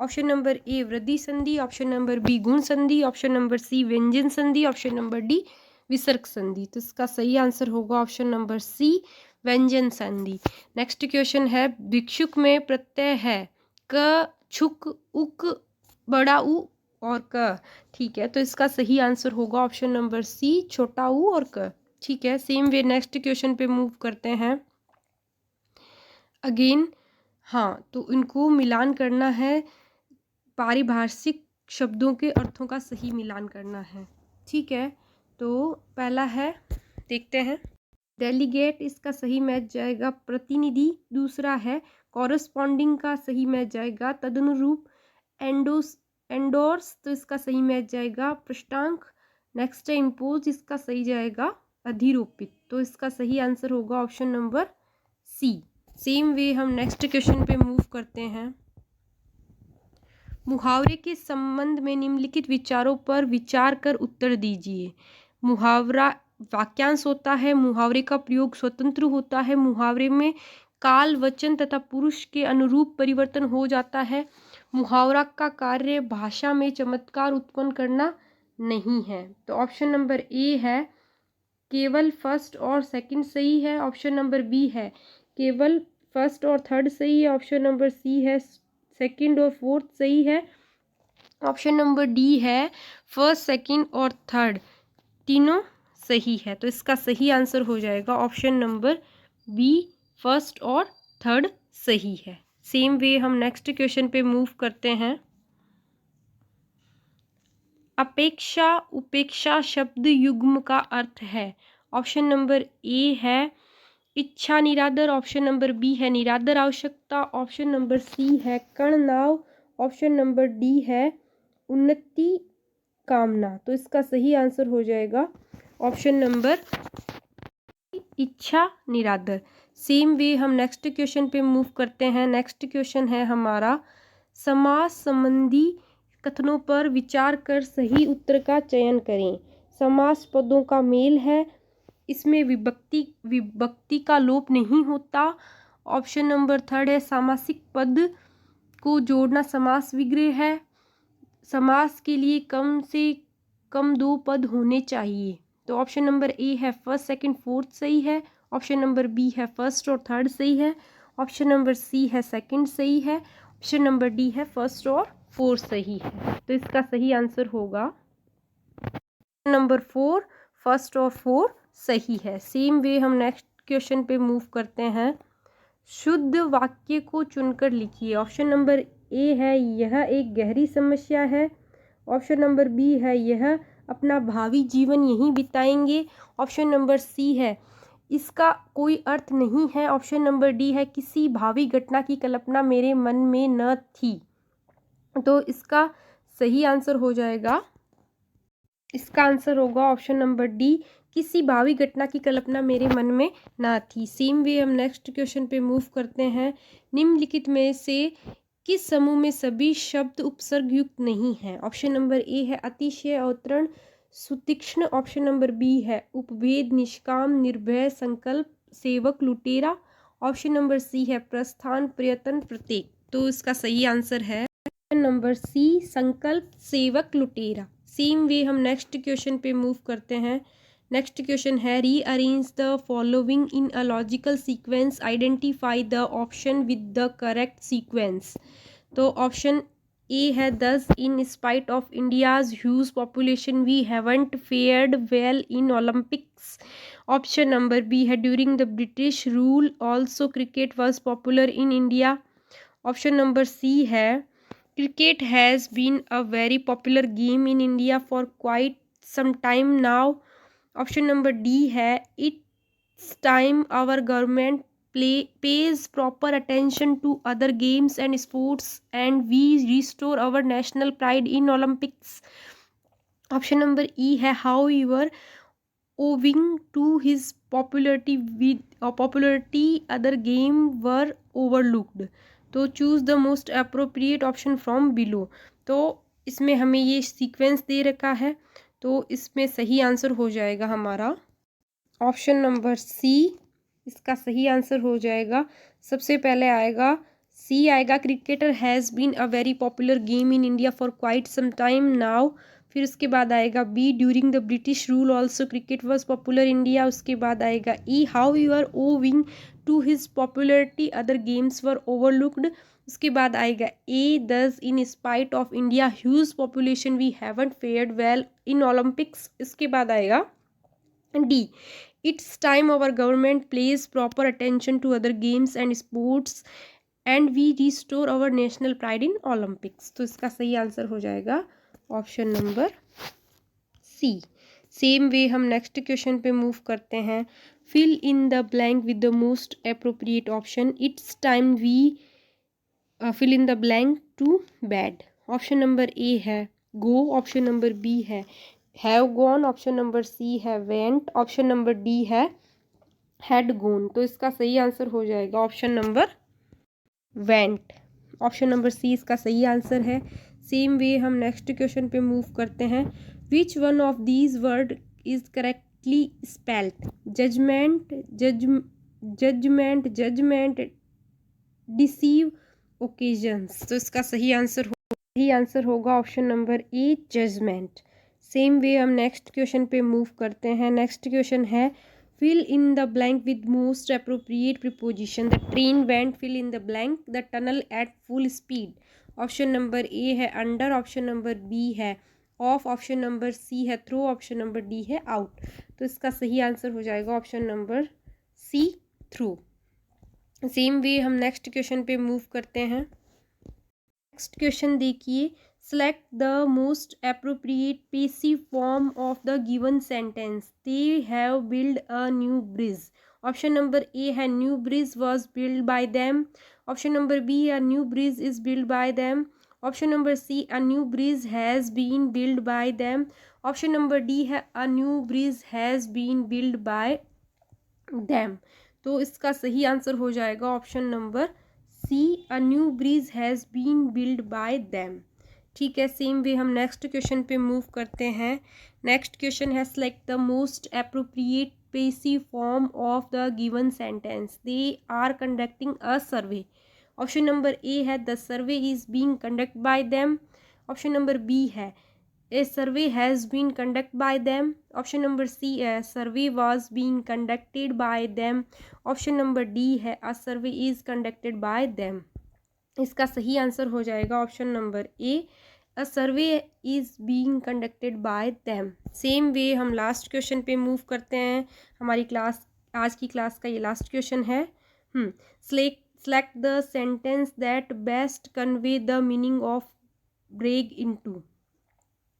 ऑप्शन नंबर ए वृद्धि संधि, ऑप्शन नंबर बी गुण संधि, ऑप्शन नंबर सी व्यंजन संधि, ऑप्शन नंबर डी विसर्ग संधि. तो इसका सही आंसर होगा ऑप्शन नंबर सी व्यंजन संधि. नेक्स्ट क्वेश्चन है भिक्षुक में प्रत्यय है क, छुक, उक, बड़ा उ और क. ठीक है. तो इसका सही आंसर होगा ऑप्शन नंबर सी छोटा उ और क. ठीक है. सेम वे नेक्स्ट क्वेश्चन पे मूव करते हैं. अगेन तो इनको मिलान करना है, पारिभाषिक शब्दों के अर्थों का सही मिलान करना है. ठीक है. तो पहला है देखते हैं डेलीगेट, इसका सही मैच जाएगा प्रतिनिधि. दूसरा है कॉरस्पॉन्डिंग का सही मैच जाएगा तदनुरूप। एंडोर्स, तो इसका सही मैच जाएगा पृष्ठांक। नेक्स्ट है इम्पोज, इसका सही जाएगा अधिरोपित। तो इसका सही आंसर होगा option number C. Same way हम नेक्स्ट क्वेश्चन पे मूव करते हैं। मुहावरे के संबंध में निम्नलिखित विचारों पर विचार कर उत्तर दीजिए। मुहावरा वाक्यांश होता है, मुहावरे का प्रयोग स्वतंत्र होता है, मुहावरे में काल, वचन तथा पुरुष के अनुरूप परिवर्तन हो जाता है, मुहावरा का कार्य भाषा में चमत्कार उत्पन्न करना नहीं है। तो ऑप्शन नंबर ए है केवल फर्स्ट और सेकंड सही है। ऑप्शन नंबर बी है केवल फर्स्ट और थर्ड सही है। ऑप्शन नंबर सी है सेकंड और फोर्थ सही है। ऑप्शन नंबर डी है फर्स्ट, सेकंड और थर्ड तीनों सही है। तो इसका सही आंसर हो जाएगा ऑप्शन नंबर बी, फर्स्ट और थर्ड सही है। सेम वे हम नेक्स्ट क्वेश्चन पे मूव करते हैं। अपेक्षा उपेक्षा शब्द युग्म का अर्थ है। ऑप्शन नंबर ए है इच्छा निरादर। ऑप्शन नंबर बी है निरादर आवश्यकता। ऑप्शन नंबर सी है कण नाव। ऑप्शन नंबर डी है उन्नति कामना। तो इसका सही आंसर हो जाएगा ऑप्शन नंबर इच्छा निरादर। सेम वे हम नेक्स्ट क्वेश्चन पे मूव करते हैं। नेक्स्ट क्वेश्चन है हमारा समास संबंधी कथनों पर विचार कर सही उत्तर का चयन करें। समास पदों का मेल है, इसमें विभक्ति का लोप नहीं होता। ऑप्शन नंबर थर्ड है सामासिक पद को जोड़ना समास विग्रह है। समास के लिए कम से कम 2 पद होने चाहिए। तो ऑप्शन नंबर ए है फर्स्ट, सेकंड, फोर्थ सही है। ऑप्शन नंबर बी है फर्स्ट और थर्ड सही है। ऑप्शन नंबर सी है सेकंड सही है। ऑप्शन नंबर डी है फर्स्ट और फोर्थ सही है। तो इसका सही आंसर होगा नंबर 4, फर्स्ट और फोर्थ सही है। सेम वे हम नेक्स्ट क्वेश्चन पे मूव करते हैं। शुद्ध वाक्य को चुनकर लिखिए। ऑप्शन नंबर ए है यह एक गहरी समस्या है। ऑप्शन नंबर बी है यह अपना भावी जीवन यहीं बिताएंगे। ऑप्शन नंबर सी है इसका कोई अर्थ नहीं है। ऑप्शन नंबर डी है किसी भावी घटना की कल्पना मेरे मन में न थी। तो इसका सही आंसर हो जाएगा, इसका आंसर होगा ऑप्शन नंबर डी, किसी भावी घटना की कल्पना मेरे मन में ना थी। सेम वे हम नेक्स्ट क्वेश्चन पे मूव करते हैं। निम्नलिखित में से किस समूह में सभी शब्द उपसर्ग युक्त नहीं है। ऑप्शन नंबर ए है अतिशय, अवतरण, सुतीक्ष्ण। ऑप्शन नंबर बी है उपभेद, निष्काम, निर्भय, संकल्प, सेवक, लुटेरा। ऑप्शन नंबर सी है प्रस्थान, प्रयत्न, प्रत्येक। तो इसका सही आंसर है नंबर सी, संकल्प, सेवक, लुटेरा। सेम वे हम नेक्स्ट क्वेश्चन पे मूव करते हैं। नेक्स्ट क्वेश्चन है rearrange the following in a logical sequence, identify the option with the correct sequence. तो ऑप्शन ए है thus in spite of India's huge population we haven't fared well in Olympics. Option number B है during the British rule also cricket was popular in India. Option number C है cricket has been a very popular game in India for quite some time now. Option number D है it's time our government pays proper attention to other games and sports and we restore our national pride in Olympics. Option number E है however owing to his popularity other game were overlooked. तो choose the most appropriate option from below. तो इसमें हमें ये sequence दे रखा है, तो इसमें सही आंसर हो जाएगा हमारा ऑप्शन नंबर सी। इसका सही आंसर हो जाएगा, सबसे पहले आएगा सी आएगा cricketer has been a very popular game in India for quite some time now. फिर उसके बाद आएगा B during the British rule also cricket was popular India. उसके बाद आएगा E however owing to his popularity other games were overlooked. उसके बाद आएगा A thus in spite of India huge population we haven't fared well in Olympics. इसके बाद आएगा D it's time our government plays proper attention to other games and sports and we restore our national pride in Olympics. तो इसका सही answer हो जाएगा option number C. Same way हम next question पे मूव करते हैं। Fill in the blank with the most appropriate option. It's time we fill in the blank to bed. Option number A है गो, ऑप्शन नंबर बी है have gone, option number C है went, option number D है had gone. तो इसका सही answer हो जाएगा option number went. Option number C इसका सही आंसर है। सेम वे हम नेक्स्ट क्वेश्चन पे मूव करते हैं। Which one of these word is correctly spelled? Judgment, judgment, judgment, deceive, occasions. तो इसका सही आंसर होगा option number A judgment. Same way हम नेक्स्ट क्वेश्चन पे मूव करते हैं। नेक्स्ट क्वेश्चन है fill in the blank with most appropriate preposition. The train went, fill in the blank, the tunnel at full speed. Option number A है under, option number B है of, option number C है through, option number D है out. तो इसका सही answer हो जाएगा option number C through. Same way हम नेक्स्ट क्वेश्चन पे मूव करते हैं। नेक्स्ट क्वेश्चन देखिए, select the most appropriate passive form of the given sentence. They have build a new bridge. Option number A है new bridge was build by them, option number B a new bridge is build by them, option number C a new bridge has been build by them, option number D है a new bridge has been build by them. तो इसका सही answer हो जाएगा option number C a new bridge has been build by them. ठीक है, same way हम next question पे मूव करते हैं। नेक्स्ट क्वेश्चन है select the most appropriate passive form of the given sentence. They are conducting a survey. Option number A है the survey is being conduct by them, option number B है A survey has been conducted by them. Option number C है survey was being conducted by them. Option number D है a survey is conducted by them. इसका सही answer हो जाएगा option number A a survey is being conducted by them. Same way हम last question पे move करते हैं। हमारी क्लास आज की क्लास का ये लास्ट क्वेश्चन है। Select the sentence that best convey the meaning of break into.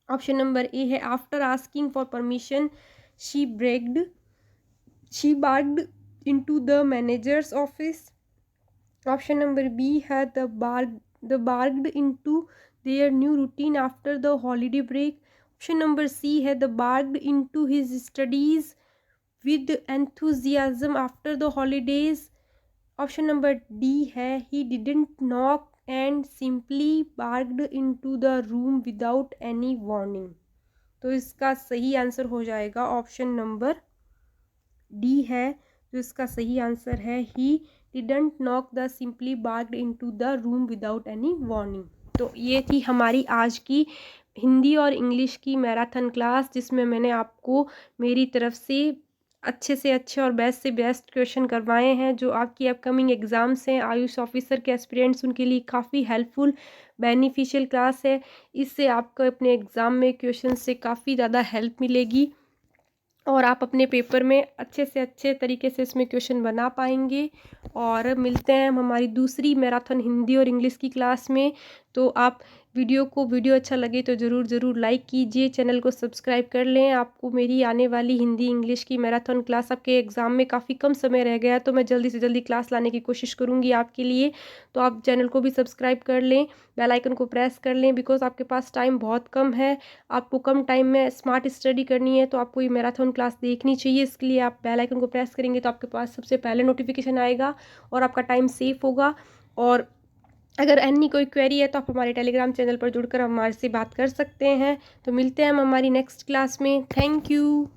Option number A है after asking for permission she barged into the manager's office. Option number B है the barged into their new routine after the holiday break. Option number C है the barged into his studies with enthusiasm after the holidays. Option number D है he didn't knock and simply barged into the room without any warning। तो इसका सही answer हो जाएगा option number D है, जो इसका सही आंसर है he didn't knock the simply barged into the room without any warning। तो ये थी हमारी आज की हिंदी और इंग्लिश की मैराथन क्लास, जिसमें मैंने आपको मेरी तरफ से अच्छे और बेस्ट से बेस्ट क्वेश्चन करवाए हैं, जो आपकी अपकमिंग एग्ज़ाम्स हैं आयुष ऑफिसर के एस्पिरेंट्स, उनके लिए काफ़ी हेल्पफुल बेनिफिशियल क्लास है। इससे आपको अपने एग्ज़ाम में क्वेश्चन से काफ़ी ज़्यादा हेल्प मिलेगी और आप अपने पेपर में अच्छे से अच्छे तरीके से इसमें क्वेश्चन बना पाएंगे। और मिलते हैं हम हमारी दूसरी मैराथन हिंदी और इंग्लिश की क्लास में। तो आप वीडियो अच्छा लगे तो ज़रूर लाइक कीजिए, चैनल को सब्सक्राइब कर लें। आपको मेरी आने वाली हिंदी इंग्लिश की मैराथन क्लास, आपके एग्ज़ाम में काफ़ी कम समय रह गया है, तो मैं जल्दी से जल्दी क्लास लाने की कोशिश करूँगी आपके लिए। तो आप चैनल को भी सब्सक्राइब कर लें, बेल आइकन को प्रेस कर लें, बिकॉज आपके पास टाइम बहुत कम है। आपको कम टाइम में स्मार्ट स्टडी करनी है, तो आपको ये मैराथन क्लास देखनी चाहिए। इसके लिए आप बेल आइकन को प्रेस करेंगे तो आपके पास सबसे पहले नोटिफिकेशन आएगा और आपका टाइम सेफ होगा। और अगर अन्य कोई क्वेरी है तो आप हमारे टेलीग्राम चैनल पर जुड़कर हमारे से बात कर सकते हैं। तो मिलते हैं हम हमारी नेक्स्ट क्लास में। Thank you.